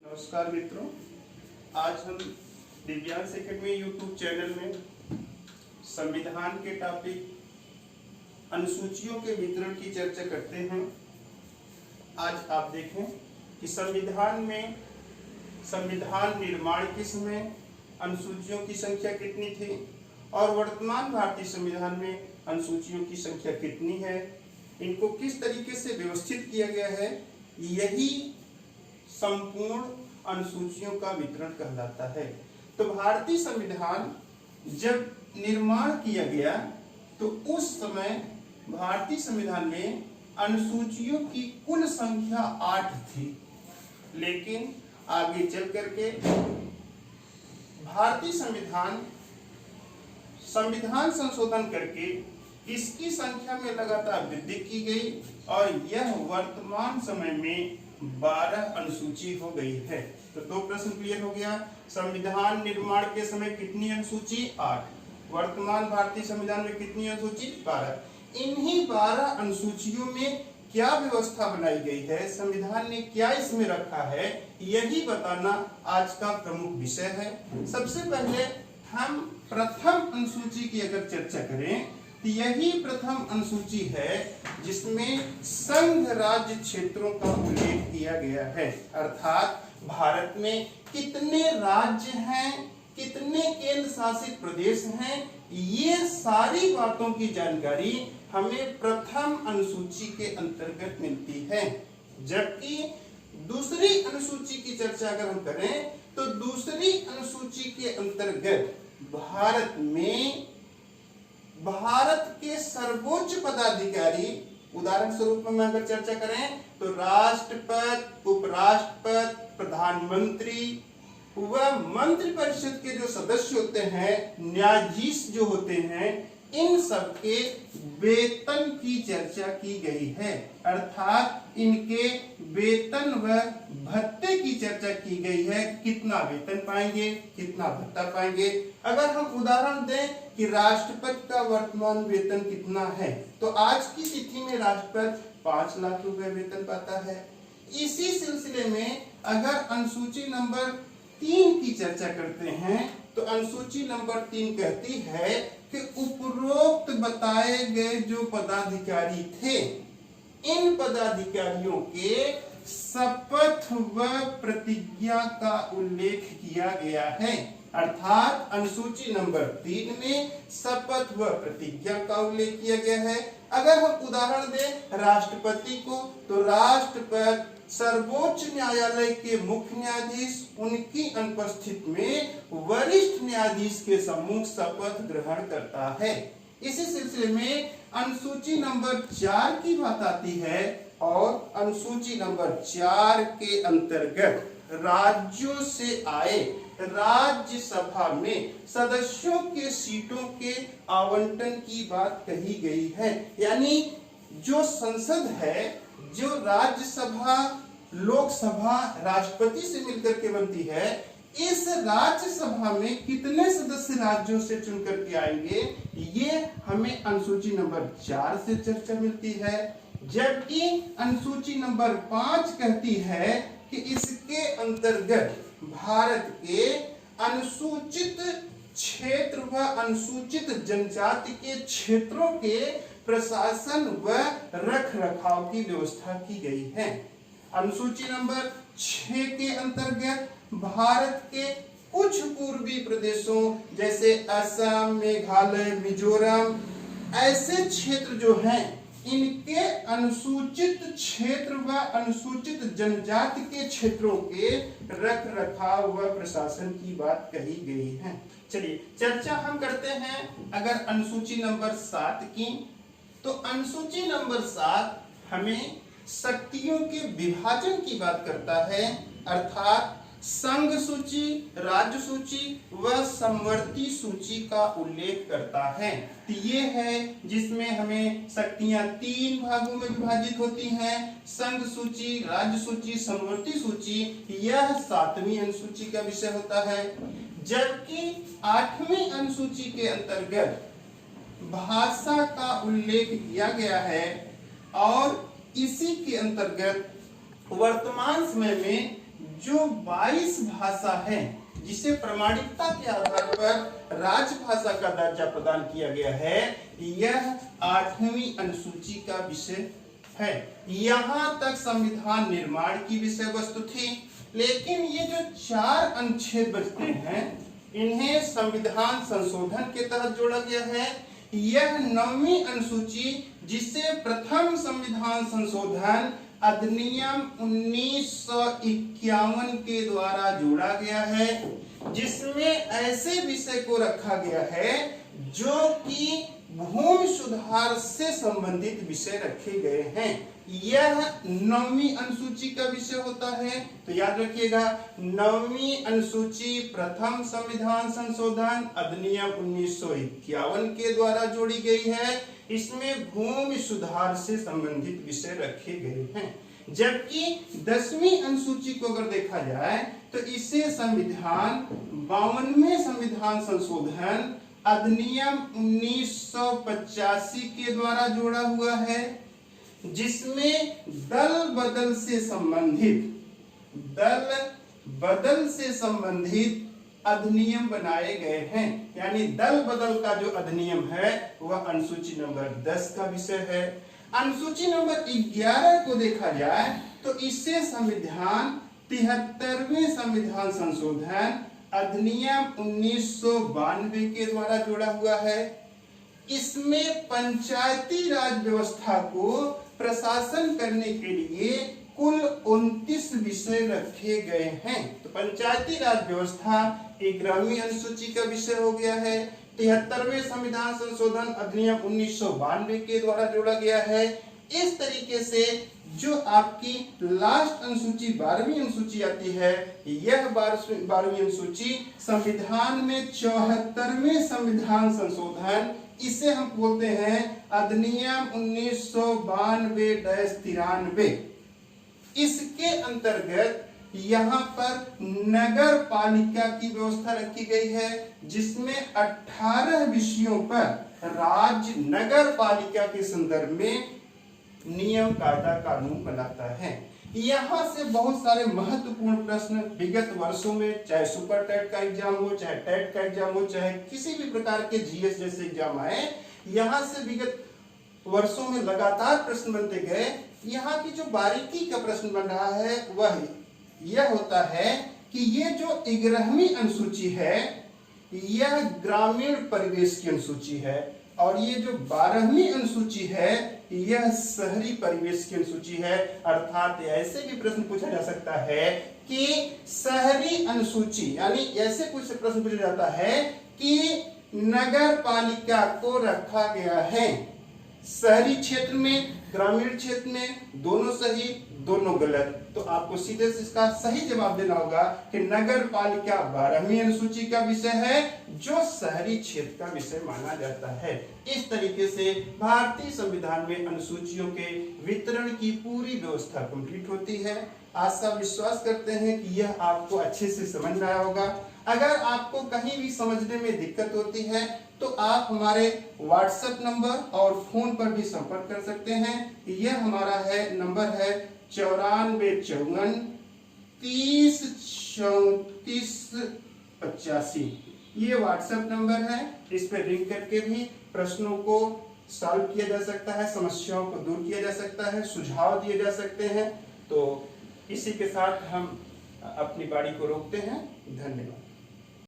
नमस्कार मित्रों, आज हम दिव्यांश एकेडमी यूट्यूब चैनल में संविधान के टॉपिक अनुसूचियों के वितरण की चर्चा करते हैं। आज आप देखें कि संविधान निर्माण के समय अनुसूचियों की संख्या कितनी थी और वर्तमान भारतीय संविधान में अनुसूचियों की संख्या कितनी है, इनको किस तरीके से व्यवस्थित किया गया है, यही संपूर्ण अनुसूचियों का वितरण कहलाता है। तो भारतीय संविधान जब निर्माण किया गया तो उस समय भारतीय संविधान में अनुसूचियों की कुल संख्या 8 थी, लेकिन आगे चल करके भारतीय संविधान संशोधन करके इसकी संख्या में लगातार वृद्धि की गई और यह वर्तमान समय में 12 अनुसूची हो गई है। तो दो प्रश्न क्लियर हो गया। संविधान निर्माण के समय कितनी अनुसूची? 8। वर्तमान भारतीय संविधान में कितनी अनुसूची? 12। इन्हीं 12 अनुसूचियों में क्या व्यवस्था बनाई गई है, संविधान ने क्या इसमें रखा है, यही बताना आज का प्रमुख विषय है। सबसे पहले हम प्रथम अनुसूची की अगर चर्चा करें तो यही प्रथम अनुसूची है जिसमें संघ राज्य क्षेत्रों का उल्लेख किया गया है, अर्थात भारत में कितने राज्य हैं, कितने केंद्र शासित प्रदेश हैं, ये सारी बातों की जानकारी हमें प्रथम अनुसूची के अंतर्गत मिलती है। जबकि दूसरी अनुसूची की चर्चा अगर हम करें तो दूसरी अनुसूची के अंतर्गत भारत के सर्वोच्च पदाधिकारी, उदाहरण स्वरूप में अगर चर्चा करें तो राष्ट्रपति, उपराष्ट्रपति, प्रधानमंत्री व मंत्रिपरिषद के जो सदस्य होते हैं, न्यायाधीश जो होते हैं, इन सबके वेतन की चर्चा की गई है, अर्थात इनके वेतन व भत्ते की चर्चा की गई है। कितना वेतन पाएंगे, कितना भत्ता पाएंगे। अगर हम उदाहरण दें कि राष्ट्रपति का वर्तमान वेतन कितना है, तो आज की तिथि में राष्ट्रपति 5 लाख रुपए वेतन पाता है। इसी सिलसिले में अगर अनुसूची नंबर 3 की चर्चा करते हैं तो अनुसूची नंबर 3 कहती है कि उपरोक्त बताए गए जो पदाधिकारी थे, इन पदाधिकारियों के शपथ व प्रतिज्ञा का उल्लेख किया गया है, अर्थात अनुसूची नंबर 3 में शपथ व प्रतिज्ञा का उल्लेख किया गया है। अगर हम उदाहरण दें राष्ट्रपति को, तो राष्ट्रपति सर्वोच्च न्यायालय के मुख्य न्यायाधीश उनकी अनुपस्थिति में वरिष्ठ न्यायाधीश के सम्मुख शपथ ग्रहण करता है। इसी सिलसिले में अनुसूची नंबर 4 की बात आती है और अनुसूची नंबर 4 के अंतर्गत राज्यों से आए राज्यसभा में सदस्यों के सीटों के आवंटन की बात कही गई है। यानी जो संसद है, जो राज्यसभा, लोकसभा राष्ट्रपति से मिलकर के बनती है, इस राज्यसभा में कितने सदस्य राज्यों से चुनकर के आएंगे, ये हमें अनुसूची नंबर 4 से चर्चा मिलती है। जबकि अनुसूची नंबर 5 कहती है कि इसके अंतर्गत भारत के अनुसूचित क्षेत्र व अनुसूचित जनजाति के क्षेत्रों के प्रशासन व रखरखाव की व्यवस्था की गई है। अनुसूची नंबर 6 के अंतर्गत भारत के कुछ पूर्वी प्रदेशों जैसे असम, मेघालय, मिजोरम, ऐसे क्षेत्र जो हैं, इनके अनुसूचित क्षेत्र व अनुसूचित जनजाति के क्षेत्रों के रखरखाव व प्रशासन की बात कही गई है। चलिए चर्चा हम करते हैं अगर अनुसूची नंबर 7 की, तो अनुसूची नंबर 7 हमें शक्तियों के विभाजन की बात करता है, अर्थात संघ सूची, राज्य सूची व समवर्ती सूची का उल्लेख करता है। तो ये है जिसमें हमें शक्तियां 3 भागों में विभाजित होती हैं, संघ सूची, राज्य सूची, समवर्ती सूची। यह 7वीं अनुसूची का विषय होता है। जबकि 8वीं अनुसूची के अंतर्गत भाषा का उल्लेख किया गया है और इसी के अंतर्गत वर्तमान समय में जो 22 भाषा है जिसे प्रमाणिकता के आधार पर राजभाषा का दर्जा प्रदान किया गया है, यह 8वीं अनुसूची का विषय है। यहाँ तक संविधान निर्माण की विषय वस्तु थी, लेकिन ये जो 4 अनुच्छेद बचते हैं इन्हें संविधान संशोधन के तहत जोड़ा गया है। यह 9वीं अनुसूची जिसे प्रथम संविधान संशोधन अधिनियम 1951 के द्वारा जोड़ा गया है, जिसमें ऐसे विषय को रखा गया है जो कि भूमि सुधार से संबंधित विषय रखे गए हैं। यह 9वीं अनुसूची का विषय होता है। तो याद रखिएगा, 9वीं अनुसूची प्रथम संविधान संशोधन अधिनियम 1951 के द्वारा जोड़ी गई है। इसमें भूमि सुधार से संबंधित विषय रखे गए हैं। जबकि 10वीं अनुसूची को अगर देखा जाए तो इसे संविधान 52वें संविधान संशोधन अधिनियम 1985 के द्वारा जोड़ा हुआ है, जिसमें दल बदल से संबंधित अधिनियम बनाए गए हैं। यानी दल बदल का जो अधिनियम है वह अनुसूची नंबर 10 का विषय है। अनुसूची नंबर 11 को देखा जाए तो इससे संविधान 73वें संविधान संशोधन अधिनियम 1992 के द्वारा जुड़ा हुआ है। इसमें पंचायती राज व्यवस्था को प्रशासन करने के लिए कुल 29 विषय रखे गए हैं। तो पंचायती राज व्यवस्था 11वीं अनुसूची का विषय हो गया है। 73वें संविधान संशोधन अधिनियम 1992 के द्वारा जोड़ा गया है। इस तरीके से जो आपकी लास्ट अनुसूची 12वीं अनुसूची आती है, यह 12वीं अनुसूची संविधान में 74वें संविधान संशोधन, इसे हम बोलते हैं अधिनियम 1992-93। इसके अंतर्गत यहाँ पर नगर पालिका की व्यवस्था रखी गई है, जिसमें 18 विषयों पर राज्य नगर पालिका के संदर्भ में नियम कायदा कानून बनाता है। यहाँ से बहुत सारे महत्वपूर्ण प्रश्न विगत वर्षों में, चाहे सुपर टेट का एग्जाम हो, चाहे टेट का एग्जाम हो, चाहे किसी भी प्रकार के जीएस जैसे एग्जाम आए, यहाँ से विगत वर्षों में लगातार प्रश्न बनते गए। यहाँ की जो बारीकी का प्रश्न बन रहा है वह यह होता है कि ये जो 11वीं अनुसूची है यह ग्रामीण परिवेश की अनुसूची है, और ये जो 12वीं अनुसूची है यह शहरी परिवेश की अनुसूची है। अर्थात ऐसे भी प्रश्न पूछा जा सकता है कि शहरी अनुसूची, यानी ऐसे कुछ प्रश्न पूछा जाता है कि नगर पालिका को रखा गया है शहरी क्षेत्र में, ग्रामीण क्षेत्र में, दोनों सही दोनों गलत। तो आपको सीधे से इसका सही जवाब देना होगा कि नगर पालिका 12वीं अनुसूची का विषय है, जो शहरी क्षेत्र का विषय माना जाता है। इस तरीके से भारतीय संविधान में अनुसूचियों के वितरण की पूरी व्यवस्था कंप्लीट होती है। आशा विश्वास करते हैं कि यह आपको अच्छे से समझ में आया होगा। अगर आपको कहीं भी समझने में दिक्कत होती है तो आप हमारे व्हाट्सएप नंबर और फोन पर भी संपर्क कर सकते हैं। यह हमारा नंबर है 9454 30 34 85। ये व्हाट्सएप नंबर है। इस पर रिंग करके भी प्रश्नों को सॉल्व किया जा सकता है, समस्याओं को दूर किया जा सकता है, सुझाव दिए जा सकते हैं। तो इसी के साथ हम अपनी बारी को रोकते हैं। धन्यवाद।